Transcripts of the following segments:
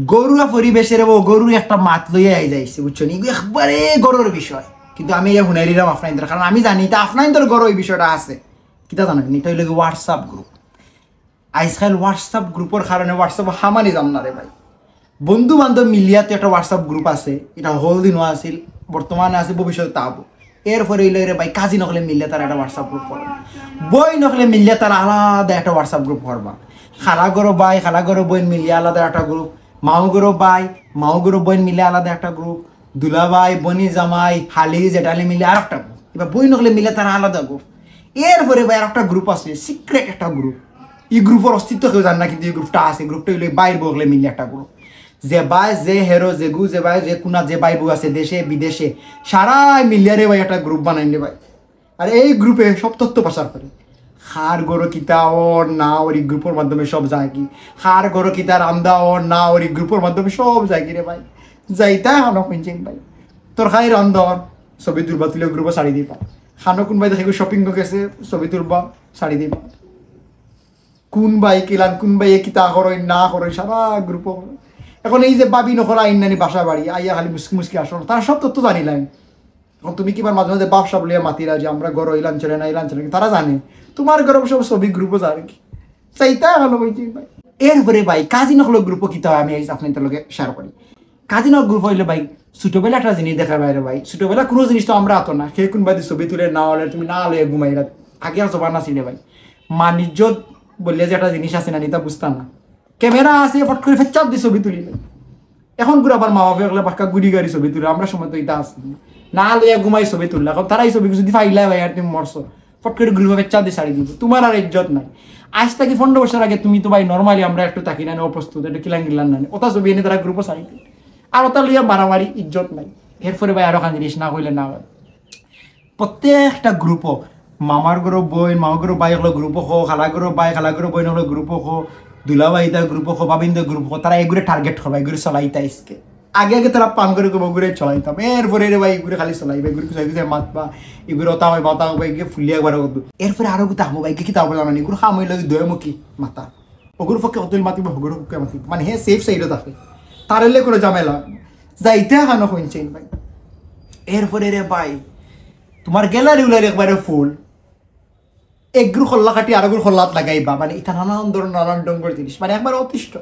গরুয়া পরিবেশের গরুর একটা মাত লইয়া আই যাইছে বুঝছো নি একবারে গরুর বিষয় কিন্তু আমি এই হুনাইলিরাম আপনাদের কারণ আমি জানি তা আপনাদের গরু এই বিষয়টা আছে কিতা জানেন এটা হইল হোয়াটসঅ্যাপ গ্রুপ আজকাল হোয়াটসঅ্যাপ গ্রুপের কারণে হোয়াটসঅ্যাপ হামানি যাম না রে ভাই বন্ধু বান্ধব মিলিয়াতে একটা হোয়াটসঅ্যাপ গ্রুপ আছে এটা হলদিনও আছিল বর্তমানে আছে ভবিষ্যতে তাবো এরপরে হইল রে ভাই কাজী নকলে মিললে তারা একটা হোয়াটসঅ্যাপ গ্রুপ করবে বই নকলে মিললে তারা আলাদা একটা হোয়াটসঅ্যাপ গ্রুপ করবা খালা গরো ভাই খালা গরো বই মিলিয়ে আলাদা একটা গ্রুপ মাও গরো ভাই মাও গরো বই মিলে আলাদা একটা গ্রুপ দুলা ভাই বনি জামাই হালি জেঠালি মিলে আর একটা গ্রুপ এবার বই নকলে মিলে তারা আলাদা গ্রুপ এরপরে ভাই আর একটা গ্রুপ আছে সিক্রেট একটা গ্রুপ এই গ্রুপের অস্তিত্ব কেউ জান না কিন্তু এই গ্রুপটা আছে গ্রুপটা হইলে বাইর বগলে মিলে একটা গ্রুপ যে ভাই যে হেরো যে গু যে ভাই যে কোনা যে ভাই বউ আছে দেশে বিদেশে সারাই মিলিয়ারে ভাই একটা গ্রুপ বানাইলে ভাই আর এই গ্রুপে সব তথ্য প্রচার করে হার গরো কিতা ওর না ওর এই গ্রুপের মাধ্যমে সব যায় কি হার গরো কিতা রান্দা ওর না ওর এই গ্রুপের মাধ্যমে সব যায় কি রে ভাই যাইতা হানো শুনছেন ভাই তোর খাই রান্ধন ছবি তুলবা তুলে গ্রুপে শাড়ি দিবা খানো কোন ভাই দেখে শপিং গেছে ছবি তুলবা শাড়ি দিবা কোন ভাই কিলান কোন ভাই কিতা করো না করো সারা গ্রুপ এখন এই যে বাবি নকরা আইনানি বাসা বাড়ি আইয়া খালি মুসকি মুসকি আসো তারা সব তথ্য জানিলাম এখন তুমি কিবার মাঝে মাঝে বাপসা বলিয়া মাতিরা যে আমরা গড় ইলান চলে না ইলান চলে তারা জানে তোমার গরম সব ছবি গ্রুপও জানে কি চাইতা ভালো বলছি ভাই এরপরে ভাই কাজী নকল গ্রুপও কিতা আমি আপনাদের লগে শেয়ার করি কাজী নক গ্রুপ হইলে ভাই ছোটবেলা একটা জিনিস দেখা বাইরে ভাই ছোটবেলা কোনো জিনিস তো আমরা আতো না সে কোন বাদি ছবি তুলে না হলে তুমি না হলে ঘুমাইরা আগে আর জবান আসিলে ভাই মানিজ্য বললে যে একটা জিনিস আছে না নিতা বুঝতাম না ক্যামেরা আছে ফট করে ফের চাপ দিয়ে ছবি তুলিলে এখন ঘুরে আবার মা বাবা গেলে পাক্কা গুড়ি গাড়ি ছবি তুলে আমরা সময় তো এটা আসি না লইয়া ঘুমাই ছবি তুললা এখন তারাই ছবি যদি ফাইলা ভাই আর তুমি মরছো ফট করে ঘুরে ফের চাপ দিয়ে ছাড়ি দিব তোমার আর ইজ্জত নাই আজ থেকে 15 বছর আগে তুমি তো ভাই নর্মালি আমরা একটু তাকি না অপ্রস্তুত একটু কিলান গিলান না ওটা ছবি এনে তারা গ্রুপও ছাড়ি আর ওটা লইয়া মারামারি ইজ্জত নাই এরপরে ভাই আরো খান জিনিস না হইলে না হয় প্রত্যেকটা গ্রুপও মামার গরো বই মামার গরো ভাই হলো গ্রুপও হো খালা গরো ভাই খালা গরো বই হলো গ্রুপও হো দুলাভাইদার গ্রুপ হো বাবিন্দার গ্রুপ হো তারা এগুলো টার্গেট করবে এগুলো চলাইতা ইসকে আগে আগে তারা পান করে ঘুরে চলাইতাম এরপরে রে ভাই এগুলো খালি চলাইবে এগুলো কিছু মাতবা এগুলো ওতা হয় বাতা হবে এগুলো ফুলিয়া একবার এরপরে আরো গুতা হামো ভাই কি তাও জানা এগুলো খামই লাগে দয়মুখী মাতা ওগুলো পক্ষে অতুল মাতিব ওগুলো পক্ষে মাতিব মানে হে সেফ সাইডত আছে তার এলে কোনো ঝামেলা যাইতে হানো শুনছেন ভাই এরপরে রে ভাই তোমার গ্যালারি উলার একবারে ফুল একগুলো খোল্লা কাটি আরেকগুলো খোল্লাত লাগাইবা মানে এটা নানান ধরনের নানান ডঙ্গর জিনিস মানে একবার অতিষ্ঠ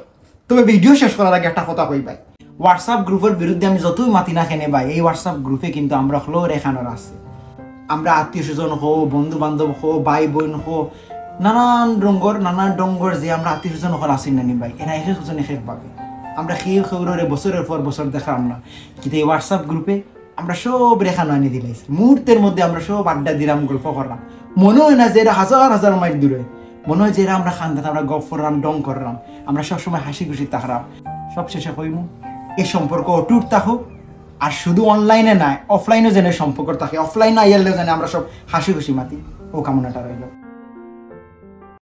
তবে ভিডিও শেষ করার আগে একটা কথা কই ভাই হোয়াটসঅ্যাপ গ্রুপের বিরুদ্ধে আমি যতই মাতি না খেনে ভাই এই হোয়াটসঅ্যাপ গ্রুপে কিন্তু আমরা হলো রেখানোর আছে আমরা আত্মীয় স্বজন হো বন্ধু বান্ধব হো ভাই বোন হো নানান ডঙ্গর যে আমরা আত্মীয় স্বজন হল আসি নানি ভাই এরা এক একজন এক একভাবে আমরা খেয়ে খেয়ে বছরের পর বছর দেখালাম না কিন্তু এই হোয়াটসঅ্যাপ গ্রুপে আমরা সব রেখানো আনি দিলাইছি মুহূর্তের মধ্যে আমরা সব আড্ডা দিলাম গল্প করলাম মনে হয় না যে এরা হাজার হাজার মাইল দূরে মনে হয় যে এরা আমরা খান্দাত আমরা গপ করলাম ডং করলাম আমরা সবসময় হাসি খুশি থাকলাম সব শেষে হইমু এই সম্পর্ক অটুট থাকুক আর শুধু অনলাইনে নাই অফলাইনে যেন সম্পর্ক থাকে অফলাইনে আইয়ালে যেন আমরা সব হাসি খুশি মাতি ও কামনাটা রইল।